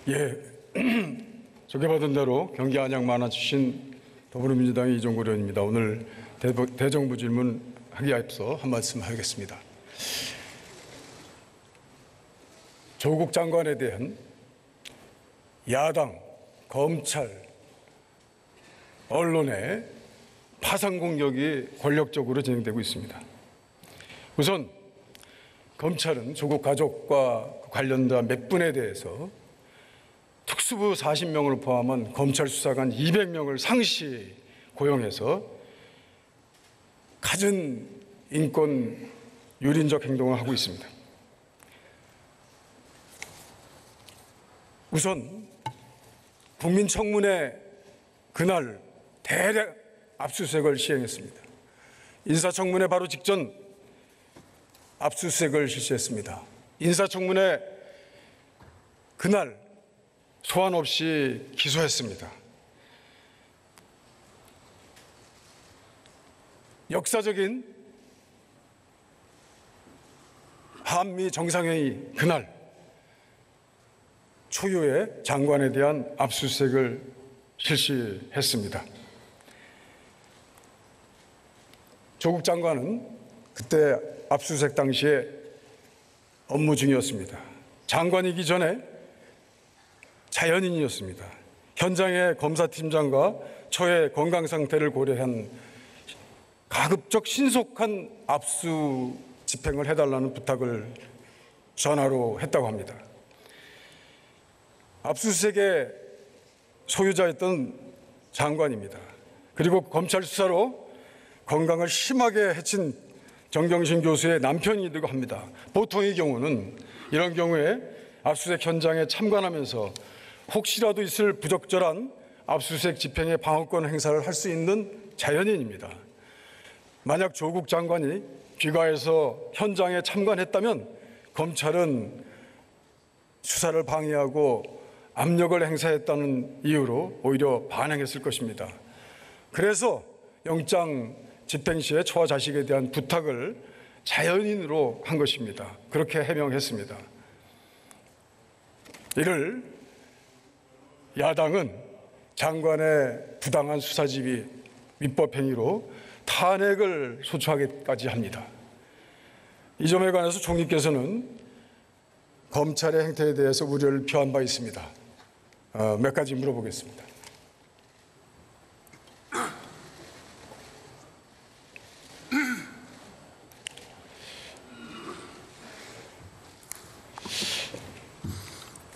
예, 소개받은 대로 경기 안양 만화 출신 더불어민주당의 이종걸 의원입니다. 오늘 대정부 질문하기에 앞서 한 말씀 하겠습니다. 조국 장관에 대한 야당, 검찰, 언론의 파상 공격이 권력적으로 진행되고 있습니다. 우선 검찰은 조국 가족과 관련된 몇 분에 대해서 특수부 40명을 포함한 검찰 수사관 200명을 상시 고용해서 갖은 인권 유린적 행동을 하고 있습니다. 우선 국민청문회 그날 대략 압수수색을 시행했습니다. 인사청문회 바로 직전 압수수색을 실시했습니다. 인사청문회 그날 소환 없이 기소했습니다. 역사적인 한미 정상회의 그날 초유의 장관에 대한 압수수색을 실시했습니다. 조국 장관은 그때 압수수색 당시에 업무 중이었습니다. 장관이기 전에 자연인이었습니다. 현장의 검사팀장과 처의 건강 상태를 고려한 가급적 신속한 압수 집행을 해달라는 부탁을 전화로 했다고 합니다. 압수수색의 소유자였던 장관입니다. 그리고 검찰 수사로 건강을 심하게 해친 정경심 교수의 남편이기도 합니다. 보통의 경우는 이런 경우에 압수수색 현장에 참관하면서 혹시라도 있을 부적절한 압수수색 집행의 방어권 행사를 할 수 있는 자연인입니다. 만약 조국 장관이 귀가해서 현장에 참관했다면 검찰은 수사를 방해하고 압력을 행사했다는 이유로 오히려 반항했을 것입니다. 그래서 영장 집행 시에 처와 자식에 대한 부탁을 자연인으로 한 것입니다. 그렇게 해명했습니다. 이를 야당은 장관의 부당한 수사지휘 위법 행위로 탄핵을 소추하기까지 합니다. 이 점에 관해서 총리께서는 검찰의 행태에 대해서 우려를 표한 바 있습니다. 몇 가지 물어보겠습니다.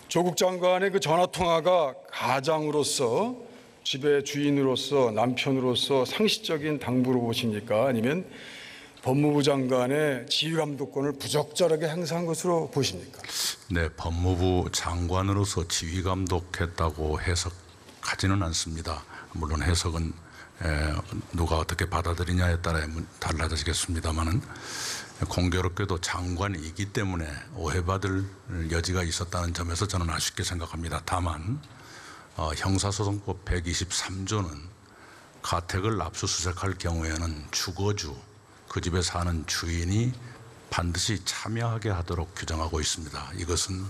조국 장관의 그 전화통화가 가장으로서 집의 주인으로서 남편으로서 상식적인 당부로 보십니까? 아니면 법무부 장관의 지휘감독권을 부적절하게 행사한 것으로 보십니까? 네, 법무부 장관으로서 지휘감독했다고 해석하지는 않습니다. 물론 해석은 누가 어떻게 받아들이냐에 따라 달라지겠습니다만은 공교롭게도 장관이기 때문에 오해받을 여지가 있었다는 점에서 저는 아쉽게 생각합니다. 다만 형사소송법 123조는 가택을 압수수색할 경우에는 주거주, 그 집에 사는 주인이 반드시 참여하게 하도록 규정하고 있습니다. 이것은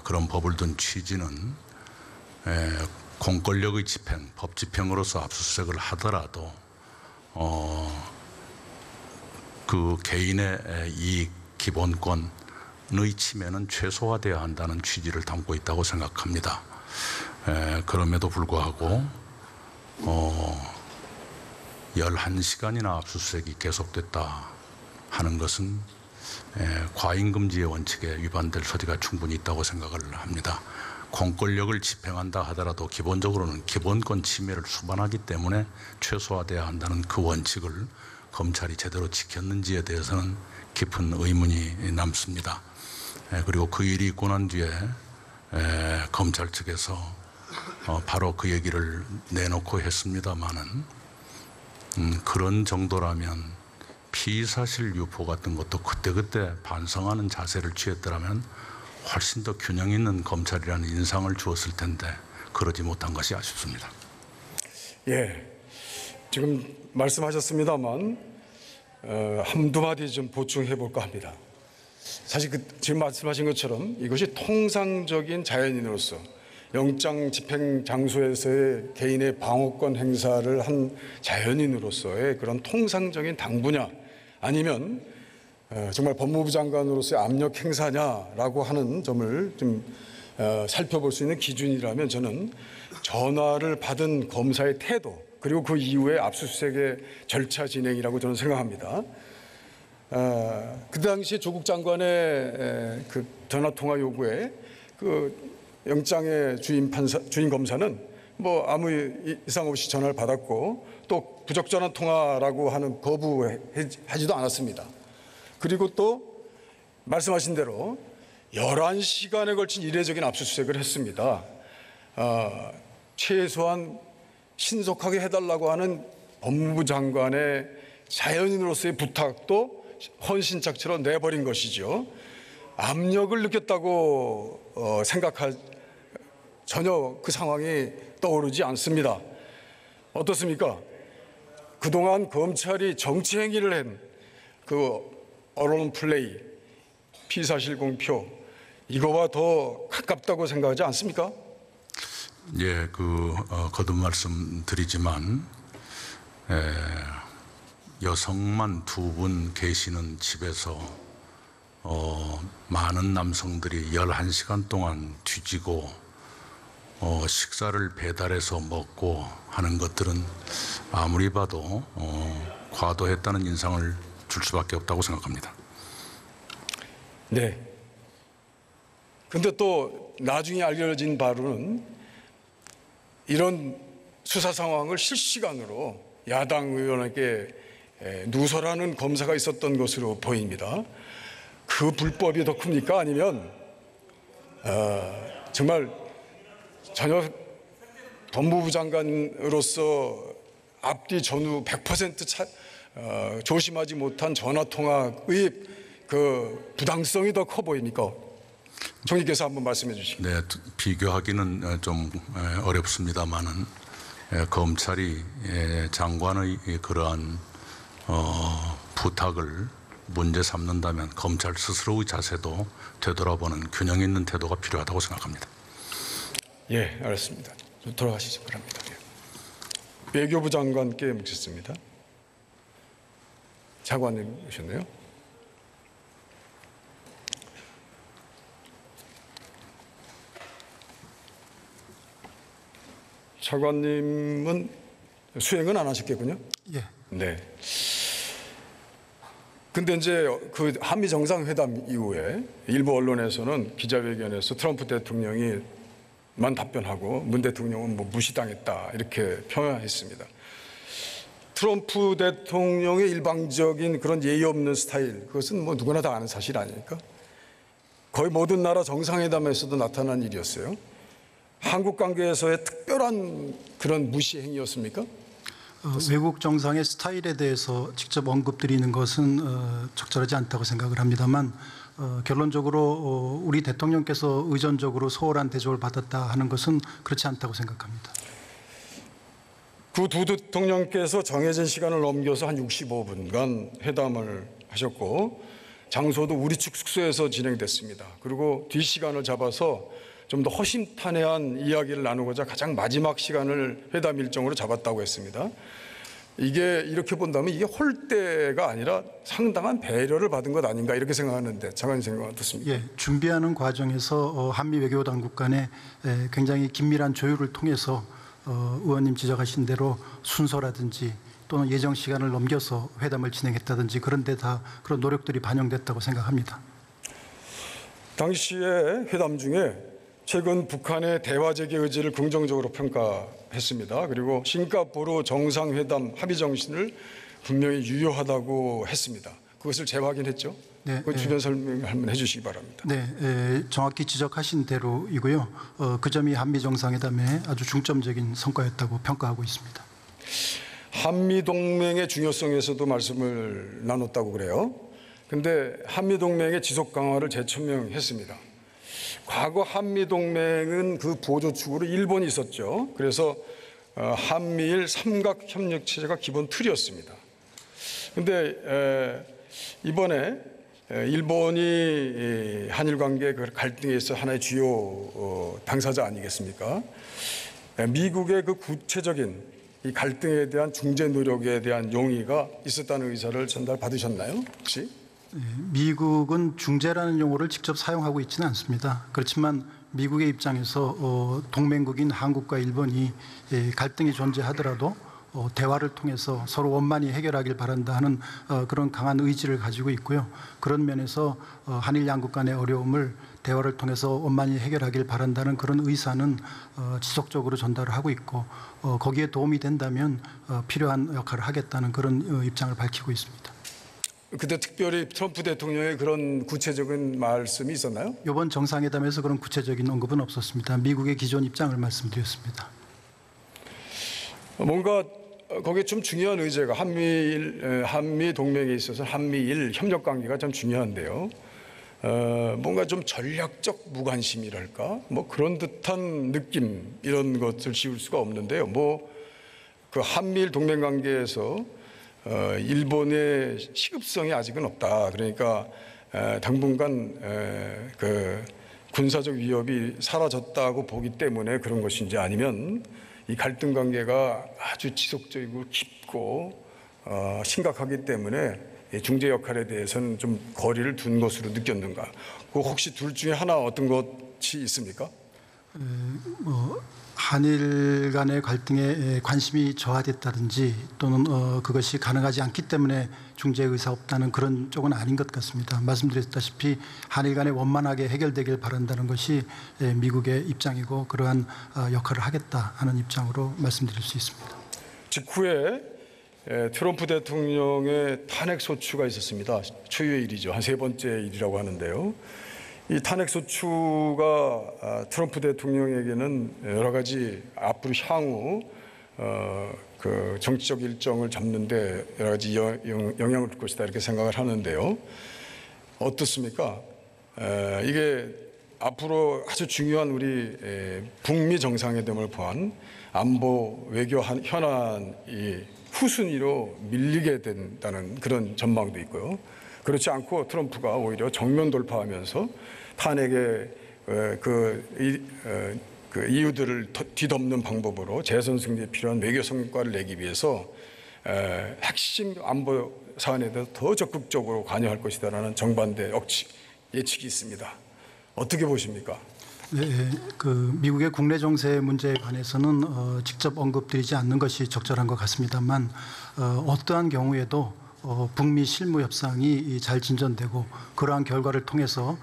그런 법을 둔 취지는 공권력의 집행, 법 집행으로서 압수수색을 하더라도 그 개인의 이익 기본권의 침해는 최소화되어야 한다는 취지를 담고 있다고 생각합니다. 그럼에도 불구하고 11시간이나 압수수색이 계속됐다 하는 것은 과잉금지의 원칙에 위반될 소지가 충분히 있다고 생각을 합니다. 공권력을 집행한다 하더라도 기본적으로는 기본권 침해를 수반하기 때문에 최소화되어야 한다는 그 원칙을 검찰이 제대로 지켰는지에 대해서는 깊은 의문이 남습니다. 그리고 그 일이 있고 난 뒤에 검찰 측에서 바로 그 얘기를 내놓고 했습니다마는 그런 정도라면 피의사실 유포 같은 것도 그때그때 반성하는 자세를 취했더라면 훨씬 더 균형 있는 검찰이라는 인상을 주었을 텐데 그러지 못한 것이 아쉽습니다. 예, 지금 말씀하셨습니다만 한두 마디 좀 보충해 볼까 합니다. 사실 지금 말씀하신 것처럼 이것이 통상적인 자연인으로서 영장 집행 장소에서의 개인의 방어권 행사를 한 자연인으로서의 그런 통상적인 당부냐, 아니면 정말 법무부 장관으로서의 압력 행사냐라고 하는 점을 좀 살펴볼 수 있는 기준이라면, 저는 전화를 받은 검사의 태도, 그리고 그 이후에 압수수색의 절차 진행이라고 저는 생각합니다. 그 당시 조국 장관의 그 전화 통화 요구에 그 영장의 주인 검사는 뭐 아무 이상 없이 전화를 받았고, 또 부적절한 통화라고 하는 거부하지도 않았습니다. 그리고 또 말씀하신 대로 11시간에 걸친 이례적인 압수수색을 했습니다. 최소한 신속하게 해달라고 하는 법무부 장관의 자연인으로서의 부탁도 헌신짝처럼 내버린 것이죠. 압력을 느꼈다고 전혀 그 상황이 떠오르지 않습니다. 어떻습니까? 그동안 검찰이 정치 행위를 한 그 언론 플레이, 피사실 공표, 이거와 더 가깝다고 생각하지 않습니까? 예, 거듭 말씀드리지만 여성만 2분 계시는 집에서 많은 남성들이 11시간 동안 뒤지고 식사를 배달해서 먹고 하는 것들은 아무리 봐도 과도했다는 인상을 줄 수밖에 없다고 생각합니다. 네. 근데 또 나중에 알려진 바로는 이런 수사 상황을 실시간으로 야당 의원에게 누설하는 검사가 있었던 것으로 보입니다. 그 불법이 더 큽니까? 아니면 정말 전혀 법무부 장관으로서 앞뒤 전후 100% 조심하지 못한 전화통화의 그 부당성이 더 커 보입니까? 총리께서 한번 말씀해 주시죠. 네, 비교하기는 좀 어렵습니다만은 검찰이 장관의 그러한 부탁을 문제 삼는다면 검찰 스스로의 자세도 되돌아보는 균형 있는 태도가 필요하다고 생각합니다. 예, 알았습니다. 돌아가시기 바랍니다. 외교부 장관께 묻겠습니다. 차관님 오셨네요. 차관님은 수행은 안 하셨겠군요. 예. 네. 근데 이제 그 한미 정상회담 이후에 일부 언론에서는 기자회견에서 트럼프 대통령이 만 답변하고 문 대통령은 뭐 무시당했다 이렇게 표현했습니다. 트럼프 대통령의 일방적인 그런 예의 없는 스타일, 그것은 뭐 누구나 다 아는 사실 아닙니까? 거의 모든 나라 정상회담에서도 나타난 일이었어요. 한국 관계에서의 특별한 그런 무시 행위였습니까? 외국 정상의 스타일에 대해서 직접 언급드리는 것은 적절하지 않다고 생각을 합니다만, 결론적으로 우리 대통령께서 의존적으로 소홀한 대접을 받았다 하는 것은 그렇지 않다고 생각합니다. 그 두 대통령께서 정해진 시간을 넘겨서 한 65분간 회담을 하셨고, 장소도 우리 측 숙소에서 진행됐습니다. 그리고 뒷시간을 잡아서 좀 더 허심탄회한 이야기를 나누고자 가장 마지막 시간을 회담 일정으로 잡았다고 했습니다. 이게 이렇게 본다면 이게 홀대가 아니라 상당한 배려를 받은 것 아닌가 이렇게 생각하는데, 장관님 생각은 어떻습니까? 예, 준비하는 과정에서 한미 외교 당국 간에 굉장히 긴밀한 조율을 통해서 의원님 지적하신 대로 순서라든지 또는 예정 시간을 넘겨서 회담을 진행했다든지 그런 데 다 그런 노력들이 반영됐다고 생각합니다. 당시에 회담 중에 최근 북한의 대화 재개 의지를 긍정적으로 평가했습니다. 그리고 싱가포르 정상회담 합의 정신을 분명히 유효하다고 했습니다. 그것을 재확인했죠. 네, 그 주변 설명 한번 해주시기 바랍니다. 네, 정확히 지적하신 대로이고요. 그 점이 한미 정상회담의 아주 중점적인 성과였다고 평가하고 있습니다. 한미 동맹의 중요성에서도 말씀을 나눴다고 그래요. 그런데 한미 동맹의 지속 강화를 재천명했습니다. 과거 한미 동맹은 그 보조축으로 일본이 있었죠. 그래서 한미일 삼각 협력 체제가 기본 틀이었습니다. 그런데 이번에 일본이 한일 관계 그 갈등에 있어 하나의 주요 당사자 아니겠습니까? 미국의 그 구체적인 이 갈등에 대한 중재 노력에 대한 용의가 있었다는 의사를 전달받으셨나요? 혹시? 미국은 중재라는 용어를 직접 사용하고 있지는 않습니다. 그렇지만 미국의 입장에서 동맹국인 한국과 일본이 갈등이 존재하더라도 대화를 통해서 서로 원만히 해결하길 바란다 하는 그런 강한 의지를 가지고 있고요. 그런 면에서 한일 양국 간의 어려움을 대화를 통해서 원만히 해결하길 바란다는 그런 의사는 지속적으로 전달을 하고 있고 거기에 도움이 된다면 필요한 역할을 하겠다는 그런 입장을 밝히고 있습니다. 그때 특별히 트럼프 대통령의 그런 구체적인 말씀이 있었나요? 이번 정상회담에서 그런 구체적인 언급은 없었습니다. 미국의 기존 입장을 말씀드렸습니다. 뭔가 거기에 좀 중요한 의제가 한미 동맹에 있어서 한미일 협력 관계가 참 중요한데요. 뭔가 좀 전략적 무관심이랄까, 뭐 그런 듯한 느낌 이런 것을 지울 수가 없는데요. 뭐 그 한미일 동맹 관계에서 일본의 시급성이 아직은 없다. 그러니까 당분간 그 군사적 위협이 사라졌다고 보기 때문에 그런 것인지 아니면 이 갈등 관계가 아주 지속적이고 깊고 심각하기 때문에 중재 역할에 대해서는 좀 거리를 둔 것으로 느꼈는가? 그 혹시 둘 중에 하나 어떤 것이 있습니까? 한일 간의 갈등에 관심이 저하됐다든지 또는 그것이 가능하지 않기 때문에 중재 의사 없다는 그런 쪽은 아닌 것 같습니다. 말씀드렸다시피 한일 간에 원만하게 해결되길 바란다는 것이 미국의 입장이고 그러한 역할을 하겠다 하는 입장으로 말씀드릴 수 있습니다. 직후에 트럼프 대통령의 탄핵 소추가 있었습니다. 초유의 일이죠. 한 세 번째 일이라고 하는데요. 이 탄핵 소추가 트럼프 대통령에게는 여러 가지 앞으로 향후 그 정치적 일정을 잡는데 여러 가지 영향을 줄 것이다 이렇게 생각을 하는데요. 어떻습니까? 이게 앞으로 아주 중요한 우리 북미 정상회담을 포함 안보 외교 현안이 후순위로 밀리게 된다는 그런 전망도 있고요. 그렇지 않고 트럼프가 오히려 정면 돌파하면서 탄핵의 그 이유들을 뒤덮는 방법으로 재선 승리에 필요한 외교 성과를 내기 위해서 핵심 안보 사안에 대해서 더 적극적으로 관여할 것이다라는 정반대 예측이 있습니다. 어떻게 보십니까? 네, 그 미국의 국내 정세 문제에 관해서는 직접 언급드리지 않는 것이 적절한 것 같습니다만 어떠한 경우에도 북미 실무 협상이 잘 진전되고 그러한 결과를 통해서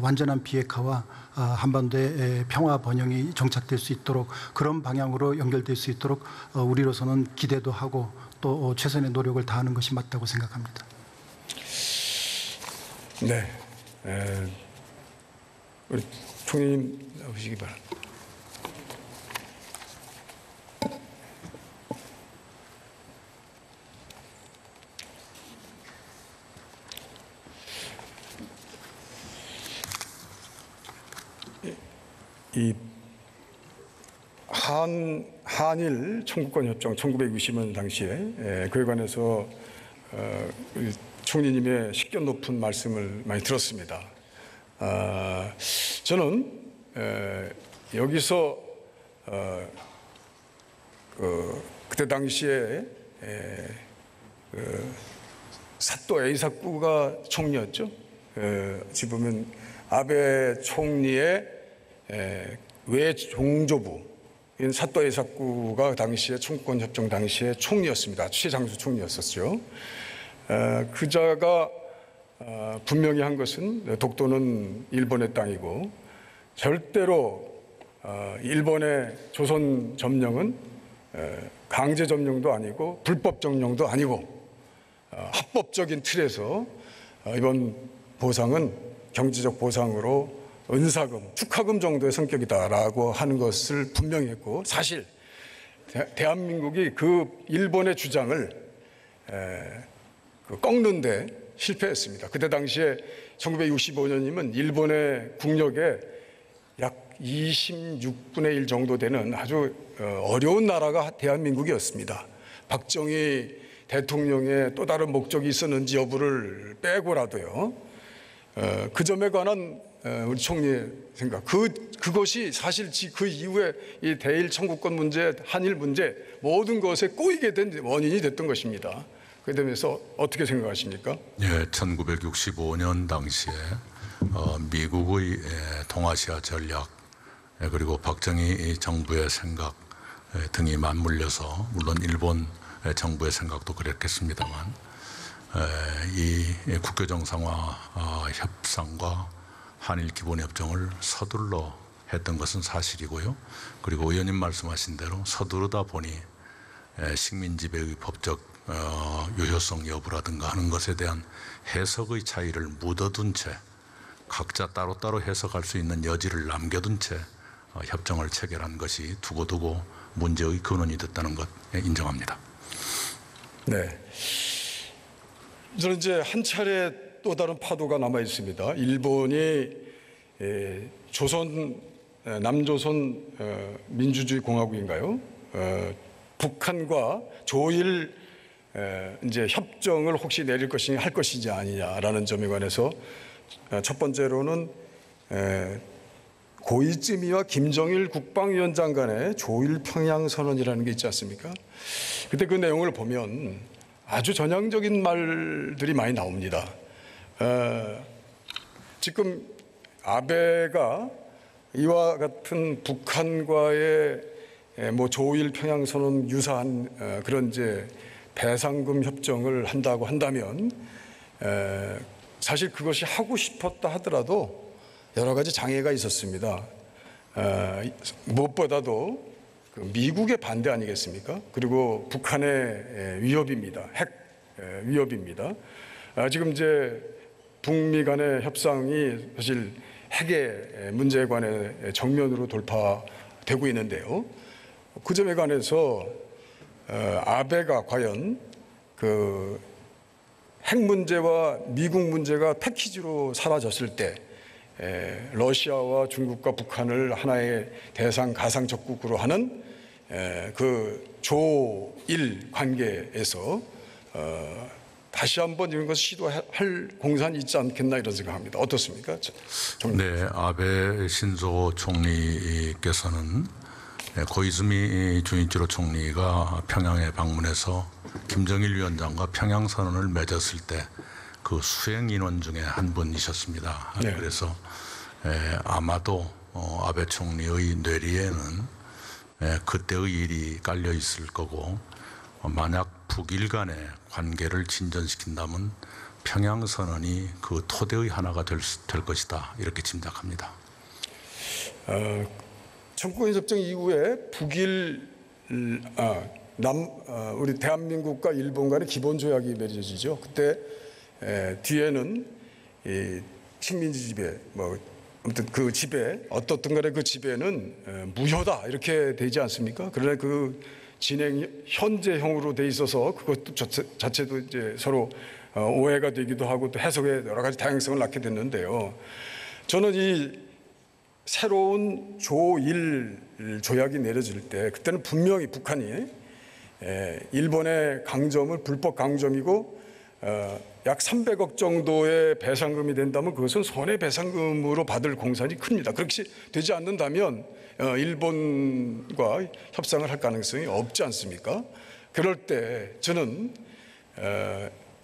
완전한 비핵화와 한반도의 평화 번영이 정착될 수 있도록 그런 방향으로 연결될 수 있도록 우리로서는 기대도 하고 또 최선의 노력을 다하는 것이 맞다고 생각합니다. 네, 우리 총리님 나오시기 바랍니다. 이 한일 청구권 협정 1960년 당시에 그에 관해서 총리님의 식견 높은 말씀을 많이 들었습니다. 저는 여기서 그때 당시에 사또 에이사쿠가 총리였죠. 지금 보면 아베 총리의 외종조부 사또 에이사쿠가 당시에 청구권 협정 당시에 총리였습니다. 최장수 총리였었죠. 그자가 분명히 한 것은 독도는 일본의 땅이고 절대로 일본의 조선 점령은 강제 점령도 아니고 불법 점령도 아니고 합법적인 틀에서 이번 보상은 경제적 보상으로 은사금, 축하금 정도의 성격이다라고 하는 것을 분명히 했고 사실 대한민국이 그 일본의 주장을 꺾는데 실패했습니다. 그때 당시에 1965년이면 일본의 국력의 약 26분의 1 정도 되는 아주 어려운 나라가 대한민국이었습니다. 박정희 대통령의 또 다른 목적이 있었는지 여부를 빼고라도요. 그 점에 관한 우리 총리의 생각, 그것이 사실 그 이후에 이 대일 청구권 문제, 한일 문제 모든 것에 꼬이게 된 원인이 됐던 것입니다. 그에 대해서 어떻게 생각하십니까? 예, 1965년 당시에 미국의 동아시아 전략 그리고 박정희 정부의 생각 등이 맞물려서 물론 일본 정부의 생각도 그랬겠습니다만 이 국교 정상화 협상과 한일 기본협정을 서둘러 했던 것은 사실이고요. 그리고 의원님 말씀하신 대로 서두르다 보니 식민지배의 법적 유효성 여부라든가 하는 것에 대한 해석의 차이를 묻어둔 채 각자 따로따로 해석할 수 있는 여지를 남겨둔 채 협정을 체결한 것이 두고두고 문제의 근원이 됐다는 것 인정합니다. 네. 저는 이제 한 차례 또 다른 파도가 남아 있습니다. 일본이 남조선 민주주의 공화국인가요? 북한과 조일 이제 협정을 혹시 내릴 것이냐 할 것이냐 아니냐라는 점에 관해서 첫 번째로는 고이즈미와 김정일 국방위원장 간의 조일 평양 선언이라는 게 있지 않습니까? 그때 그 내용을 보면 아주 전향적인 말들이 많이 나옵니다. 지금 아베가 이와 같은 북한과의 뭐 조일 평양 선언 유사한 그런 이제 배상금 협정을 한다고 한다면 사실 그것이 하고 싶었다 하더라도 여러 가지 장애가 있었습니다. 무엇보다도 미국의 반대 아니겠습니까? 그리고 북한의 위협입니다. 핵 위협입니다. 지금 이제 북미 간의 협상이 사실 핵의 문제에 관해 정면으로 돌파되고 있는데요. 그 점에 관해서 아베가 과연 그 핵 문제와 미국 문제가 패키지로 사라졌을 때 러시아와 중국과 북한을 하나의 대상 가상 적국으로 하는 그 조일 관계에서 다시 한번 이런 것을 시도할 공산이 있지 않겠나 이런 생각합니다. 어떻습니까? 네, 아베 신조 총리께서는 고이즈미 주니치로 총리가 평양에 방문해서 김정일 위원장과 평양선언을 맺었을 때 그 수행 인원 중에 한 분이셨습니다. 네. 그래서 아마도 아베 총리의 뇌리에는 그때의 일이 깔려 있을 거고 만약 북일 간의 관계를 진전시킨다면 평양선언이 그 토대의 하나가 될 것이다 이렇게 짐작합니다. 청구권 협정 이후에 북일 우리 대한민국과 일본 간의 기본 조약이 맺어지죠. 그때 뒤에는 이 식민지 지배 아무튼 그 지배 어떻든 간에 그 지배는 무효다 이렇게 되지 않습니까? 그러나 그 진행 현재형으로 돼 있어서 그것도 자체도 이제 서로 오해가 되기도 하고 또 해석에 여러 가지 다양성을 낳게 됐는데요. 저는 이 새로운 조일 조약이 내려질 때 그때는 분명히 북한이 일본의 강점을 불법 강점이고 약 300억 정도의 배상금이 된다면 그것은 손해배상금으로 받을 공산이 큽니다. 그렇게 되지 않는다면 일본과 협상을 할 가능성이 없지 않습니까? 그럴 때 저는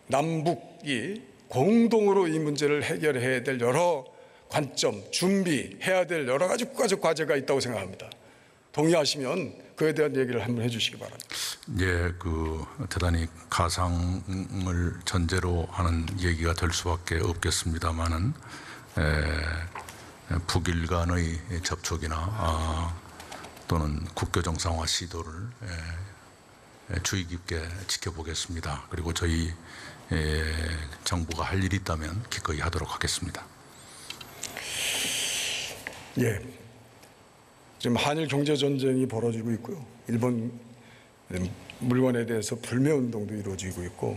남북이 공동으로 이 문제를 해결해야 될 여러 관점, 준비해야 될 여러 가지 국가적 과제가 있다고 생각합니다. 동의하시면 그에 대한 얘기를 한번 해주시기 바랍니다. 예, 대단히 가상을 전제로 하는 얘기가 될 수밖에 없겠습니다만은 북일 간의 접촉이나 또는 국교 정상화 시도를 주의 깊게 지켜보겠습니다. 그리고 저희 정부가 할 일이 있다면 기꺼이 하도록 하겠습니다. 예. 지금 한일 경제 전쟁이 벌어지고 있고요. 일본 물건에 대해서 불매 운동도 이루어지고 있고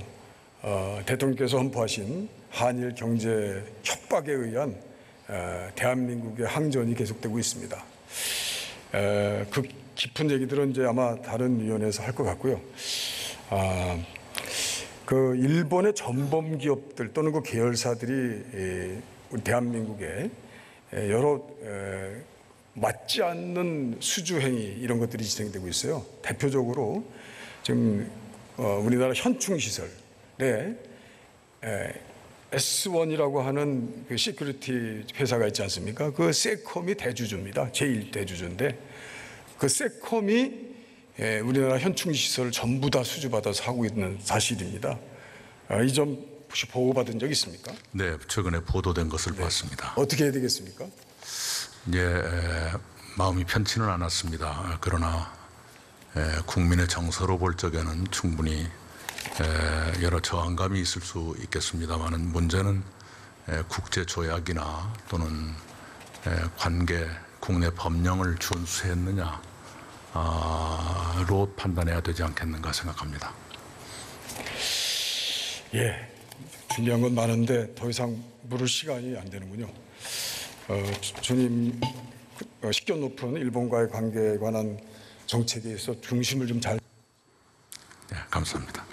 대통령께서 선포하신 한일 경제 협박에 의한 대한민국의 항전이 계속되고 있습니다. 그 깊은 얘기들은 이제 아마 다른 위원회에서 할 것 같고요. 그 일본의 전범 기업들 또는 그 계열사들이 우리 대한민국의 여러 맞지 않는 수주 행위 이런 것들이 진행되고 있어요. 대표적으로 지금 우리나라 현충 시설에 S1이라고 하는 그 시큐리티 회사가 있지 않습니까? 그 세컴이 대주주입니다. 제1대주주인데 그 세컴이 우리나라 현충 시설을 전부 다 수주받아서 하고 있는 사실입니다. 이 점 혹시 보고받은 적 있습니까? 네, 최근에 보도된 것을 봤습니다. 어떻게 해야 되겠습니까? 마음이 편치는 않았습니다. 그러나 국민의 정서로 볼 적에는 충분히 여러 저항감이 있을 수 있겠습니다만은 문제는 국제 조약이나 또는 관계 국내 법령을 준수했느냐로 판단해야 되지 않겠는가 생각합니다. 예, 중요한 건 많은데 더 이상 물을 시간이 안 되는군요. 주님 식견 높은 일본과의 관계에 관한 정책에 있어 중심을 좀 잘. 네, 감사합니다.